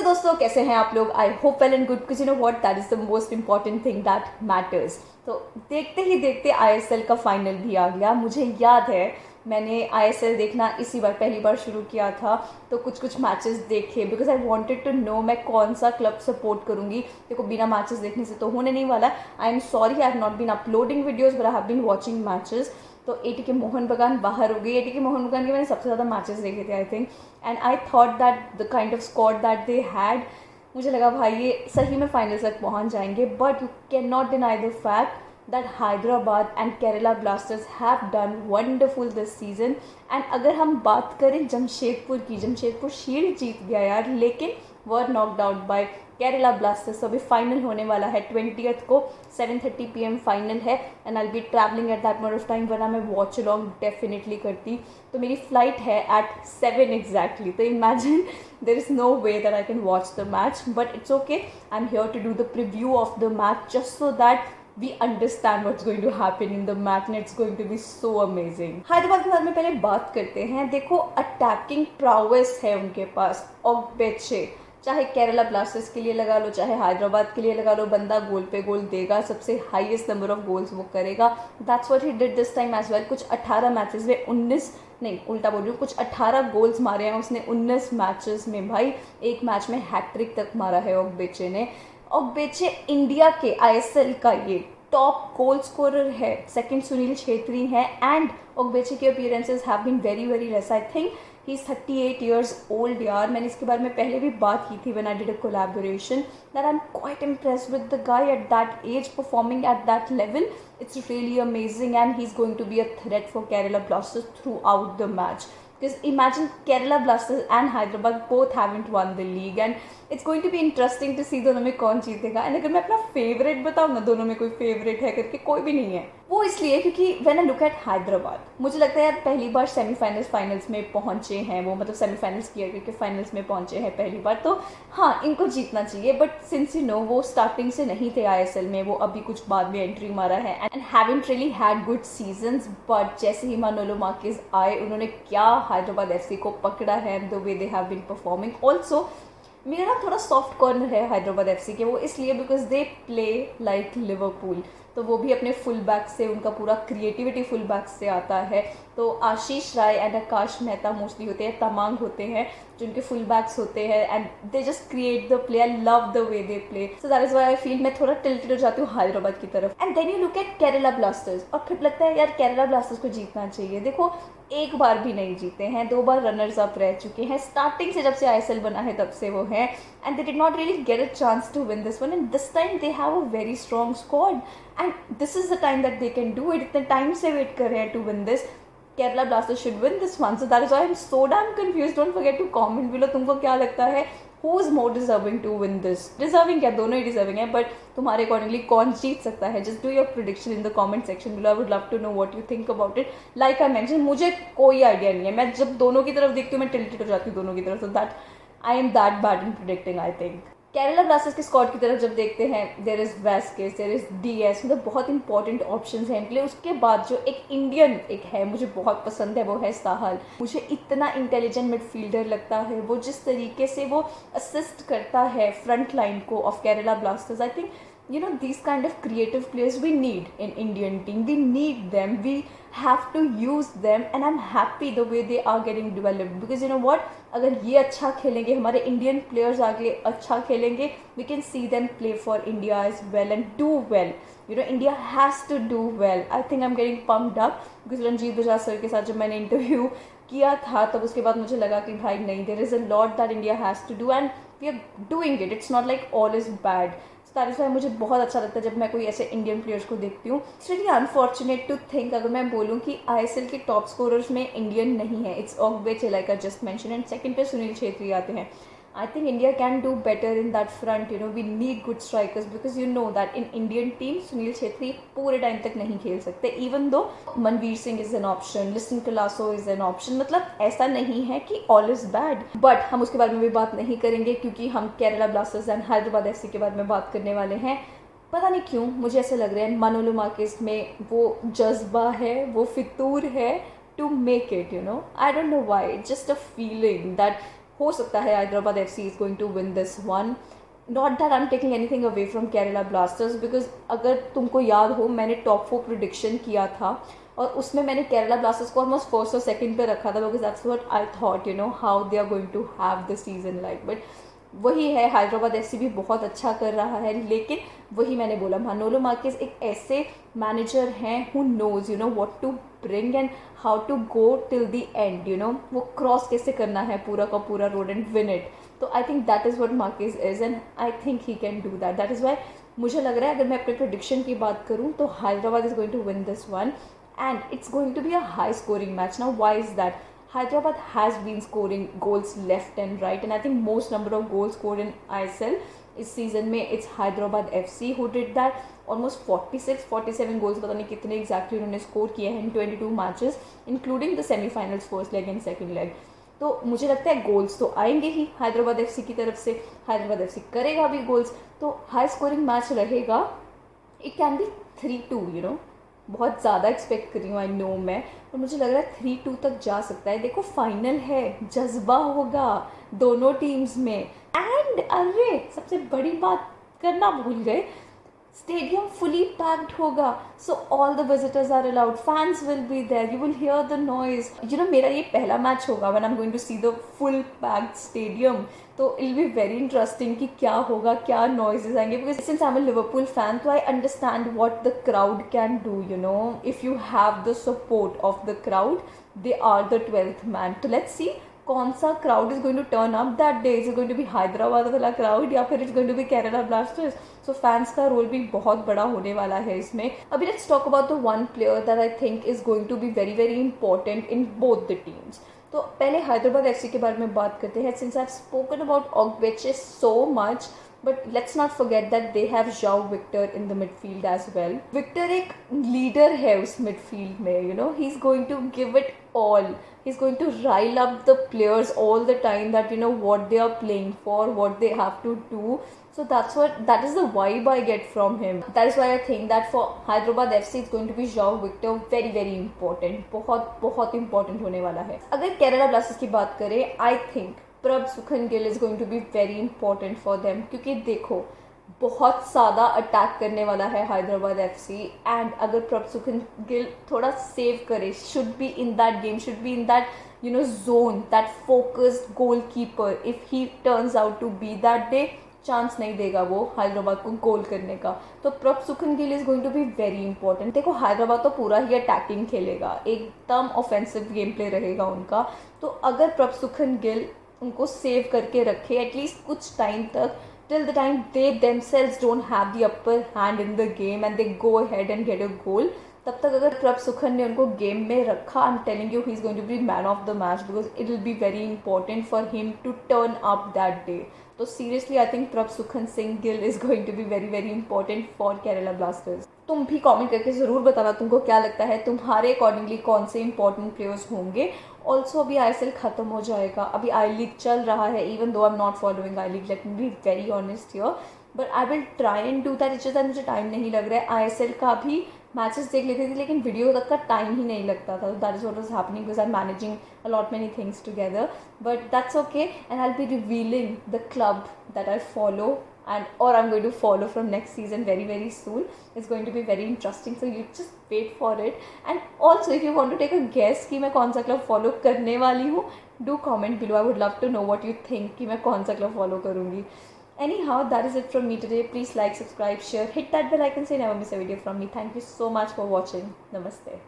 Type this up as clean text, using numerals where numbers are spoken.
दोस्तों, कैसे हैं आप लोग? I hope well and good, because you know what, that is the most important thing that matters. तो देखते ही देखते आईएसएल का फाइनल भी आ गया। मुझे याद है मैंने आईएसएल देखना इसी बार पहली बार शुरू किया था, तो कुछ कुछ मैचेस देखे because I wanted to know मैं कौन सा क्लब सपोर्ट करूंगी। देखो, बिना मैचेस देखने से तो होने नहीं वाला। I am sorry I have not been uploading videos but I have been watching matches. तो एटीके मोहन बगान बाहर हो गई। एटीके मोहन बगान के मैंने सबसे ज़्यादा मैचेस देखे थे I think, and I thought that the kind of squad that they had, मुझे लगा भाई ये सही में फाइनल तक पहुंच जाएंगे। But you can not deny the fact that Hyderabad and Kerala Blasters have done wonderful this season। and अगर हम बात करें जमशेदपुर की, जमशेदपुर शील्ड जीत गया यार, लेकिन were knocked out by Kerala Blasters. अभी फाइनल होने वाला है 20th को, 7:30 PM फाइनल है, and I be travelling at that moment of time, वरना मैं वॉच अलॉन्ग डेफिनेटली करती। तो मेरी फ्लाइट है एट 7 एग्जैक्टली। तो imagine there is no way that I can watch the match, but it's okay. I am here to do the preview of the match just so that we understand what's going to happen in the match and it's going to be so amazing। Hyderabad के बारे में पहले बात करते हैं। देखो, attacking प्राउएस है उनके पास। ओग्बेचे, चाहे केरला ब्लास्टर्स के लिए लगा लो, चाहे हैदराबाद के लिए लगा लो, बंदा गोल पे गोल देगा, सबसे हाईएस्ट नंबर ऑफ गोल्स वो करेगा। That's what he did this time as well. कुछ 18 मैचेस में 19 नहीं, उल्टा बोल रही हूँ, कुछ 18 गोल्स मारे हैं उसने 19 मैचेस में। भाई एक मैच में हैट्रिक तक मारा है ओग्बेचे ने। ओग्बेचे इंडिया के आईएसएल का ये टॉप गोल स्कोरर है। सेकंड सुनील छेत्री है, एंड ओग्बेचे के appearances have been very very less. I think he is 38 years old यार। मैंने इसके बारे में पहले भी बात की थी when I did a collaboration, that I am quite impressed with the guy at that age performing at that level. It's really amazing and he is going to be a threat for Kerala Blasters throughout the match. Because imagine Kerala Blasters and Hyderabad both haven't won the league, and it's going to be interesting to see दोनों में कौन जीतेगा। And अगर मैं अपना favourite बताऊँ ना, दोनों में कोई फेवरेट है करके कोई भी नहीं है। वो इसलिए क्योंकि when I look at Hyderabad, मुझे लगता है यार पहली बार सेमीफाइनल्स फाइनल्स में पहुंचे हैं वो, मतलब सेमीफाइनल्स किया करके फाइनल्स में पहुंचे हैं पहली बार, तो हाँ इनको जीतना चाहिए। बट सिंस यू नो वो स्टार्टिंग से नहीं थे आईएसएल में, वो अभी कुछ बाद में एंट्री मारा है and haven't really had good seasons. But जैसे ही मानोलो मार्केज आए, उन्होंने क्या हैदराबाद एफसी को पकड़ा है, the way they have been performing. Also मेरा ना थोड़ा सॉफ्ट कॉर्नर है हैदराबाद एफसी के, वो इसलिए because they play like Liverpool. तो वो भी अपने फुल बैक से, उनका पूरा क्रिएटिविटी फुल बैक से आता है। तो आशीष राय एंड आकाश मेहता मोस्टली होते हैं, तमांग होते हैं जो उनके फुल बैक्स होते हैं, and they just create the play. I love the way they play, so that is why I feel मैं थोड़ा टिल्टेड हो जाती हूँ हैदराबाद की तरफ। And then you look at Kerala Blasters, और फिर लगता है यार केरला ब्लास्टर्स को जीतना चाहिए। देखो, एक बार भी नहीं जीते हैं, 2 बार रनर्स अप रह चुके हैं स्टार्टिंग से, जब से आईएसएल बना है तब से वो हैं, and they did not really get a chance to win this one. And this time they have a very strong squad and this is the time that they can do it. इतने time से wait कर रहे हैं to win this. Kerala Blasters should win this one, so that is why I am so damn confused. Don't forget to comment below, तुमको क्या लगता है who is more deserving to win this? Deserving क्या, दोनों ही डिजर्विंग है, but तुम्हारे accordingly कौन जीत सकता है? Just do your prediction in the comment section below. I would love to know what you think about it. Like I mention, मुझे कोई आइडिया नहीं है। मैं जब दोनों की तरफ देखती हूँ मैं टिल्टेड हो जाती हूँ दोनों की तरफ, so that I am that bad in predicting I think. Kerala Blasters के स्क्वाड की तरफ जब देखते हैं, there is Vazquez, there is Diaz, मतलब बहुत इंपॉर्टेंट ऑप्शंस हैं इनके लिए। उसके बाद जो एक इंडियन एक है, मुझे बहुत पसंद है, वो है साहल। मुझे इतना इंटेलिजेंट मिडफील्डर लगता है वो, जिस तरीके से वो असिस्ट करता है फ्रंट लाइन को of Kerala blasters. I think you know these kind of creative players we need in Indian team. We need them, we have to use them, and I'm happy the way they are getting developed because you know what, अगर ये अच्छा खेलेंगे, हमारे Indian players आगे अच्छा खेलेंगे, we can see them play for India as well and do well. You know, India has to do well. I think I'm getting pumped up because Ranjit Bajaj sir के साथ जब मैंने इंटरव्यू किया था, तब उसके बाद मुझे लगा कि भाई नहीं, there is a lot that India has to do and we are doing it. It's not like all is bad. That is why मुझे बहुत अच्छा लगता है जब मैं कोई ऐसे इंडियन प्लेयर्स को देखती हूँ। It's really unfortunate to think, अगर मैं बोलूँ कि आईएसएल के टॉप स्कोरर्स में इंडियन नहीं है। It's ओग्बेचे like I just mention, and second पे सुनील छेत्री आते हैं। I think India can do better in that front. You know, we need good strikers because you know that in Indian team Sunil Chhetri पूरे time तक नहीं खेल सकते, even though Manveer Singh is an option, Liston कलासो is an option। मतलब ऐसा नहीं है कि all is bad, but हम उसके बारे में भी बात नहीं करेंगे क्योंकि हम Kerala blasters and Hyderabad FC के बारे में बात करने वाले हैं। पता नहीं क्यों मुझे ऐसा लग रहा है मानोलो मार्केज में वो जज्बा है, वो फितूर है to make it, you know. I don't know why, it's just a feeling that हो सकता है Hyderabad FC is going to win this one. Not that I am taking anything away from Kerala Blasters, because अगर तुमको याद हो मैंने top 4 prediction किया था और उसमें मैंने केरला ब्लास्टर्स को ऑलमोस्ट फर्स्ट और सेकंड पे रखा था, because that's what I thought how they are going to have the season like. But वही है, हैदराबाद FC भी बहुत अच्छा कर रहा है, लेकिन वही मैंने बोला, मानोलो मार्केस एक ऐसे मैनेजर हैं who knows what to bring and how to go till the end. वो क्रॉस कैसे करना है पूरा का पूरा रोड एंड विन इट. तो I think that is what Marquez is and I think he can do that. That is why मुझे लग रहा है, अगर मैं अपने प्रेडिक्शन की बात करूँ तो Hyderabad is going to win this one and it's going to be a high scoring match. Now why is that? Hyderabad has been scoring goals left and right, and I think most number of goals scored in ISL इस season में it's Hyderabad FC who did that. Almost 46-47 goals, पता नहीं कितने exactly उन्होंने score किए हैं in 22 matches including the semifinals first leg and second leg. तो मुझे लगता है गोल्स तो आएंगे ही हैदराबाद FC की तरफ से. हैदराबाद FC करेगा भी गोल्स, तो हाई स्कोरिंग मैच रहेगा. It can be 3-2. बहुत ज़्यादा एक्सपेक्ट कर रही हूँ आई नो मैं, और मुझे लग रहा है 3-2 तक जा सकता है. देखो फाइनल है, जज्बा होगा दोनों टीम्स में. एंड अरे सबसे बड़ी बात करना भूल गए, स्टेडियम फुली पैक्ड होगा. So all the visitors are allowed, fans will be there, you will hear the noise. मेरा ये पहला मैच होगा when I am going to see the full packed stadium. तो it will be very interesting कि क्या होगा, क्या noises आएंगे. Because since I am a Liverpool fan, तो I understand what the crowd can do. If you have the support of the crowd, they are the 12th man. तो let's see कौन सा crowd is going to turn up that day. Is going to be Hyderabad वाला crowd या फिर it's going to be Kerala Blasters. So fans का role भी बहुत बड़ा होने वाला है इसमें. अभी let's talk about the one player that I think is going to be very very important in both the teams. तो पहले हैदराबाद FC के बारे में बात करते हैं. Since I have spoken about Ogbeche so much, but let's not forget that they have João Victor in the midfield as well. Victor एक leader है उस midfield में, he's going to give it all. He's going to rile up the players all the time that what they are playing for, what they have to do. So that is the vibe I get from him. That is why I think that for Hyderabad FC it's going to be João Victor very very important. बहुत बहुत important होने वाला है. अगर Kerala blasters की बात करें, I think Prabhsukhan Gill is going to be very important for them. क्योंकि देखो बहुत ज़्यादा अटैक करने वाला है हैदराबाद FC, एंड अगर प्रभ सुखन गिल थोड़ा सेव करे, should be in that game, should be in that zone, that focused goalkeeper. If he turns out to be that day, chance नहीं देगा वो हैदराबाद को गोल करने का. तो Prabhsukhan Gill is going to be very important. देखो हैदराबाद तो पूरा ही अटैकिंग खेलेगा, एकदम ऑफेंसिव गेम प्ले रहेगा उनका. तो अगर प्रभ सुखन गिल उनको सेव करके रखे एटलीस्ट कुछ टाइम तक, till the time they themselves don't have the upper hand in the game and they go ahead and get a goal, तब तक अगर प्रभ सुखन ने उनको गेम में रखा, I am telling you he is going to be man of the match, because it will be very important for him to turn up that day. तो seriously I think Prabhsukhan Singh Gill is going to be very very important for Kerala Blasters. तुम भी comment करके ज़रूर बताना तुमको क्या लगता है, तुम्हारे अकॉर्डिंगली कौन से इंपॉर्टेंट प्लेयर्स होंगे. ऑल्सो अभी ISL ख़त्म हो जाएगा, अभी आई लीग चल रहा है. Even though I am not following I league, let me be very honest here, but I will try and do that. It's just मुझे टाइम नहीं लग रहा है. ISL का भी मैचेस देख लेती थी, लेकिन वीडियो तक का टाइम ही नहीं लगता था. That is what was happening because I am managing a lot many things together. But that's okay, and I will be revealing the club that I follow or I'm going to follow from next season very very soon. It's going to be very interesting, so you just wait for it. And also if you want to take a guess कि मैं कौन सा club follow करने वाली हूँ, do comment below. I would love to know what you think कि मैं कौन सा क्लब फॉलो करूँगी. Anyhow, that is it from me today. Please like, subscribe, share, hit that bell icon so you never miss a video from me. Thank you so much for watching. Namaste.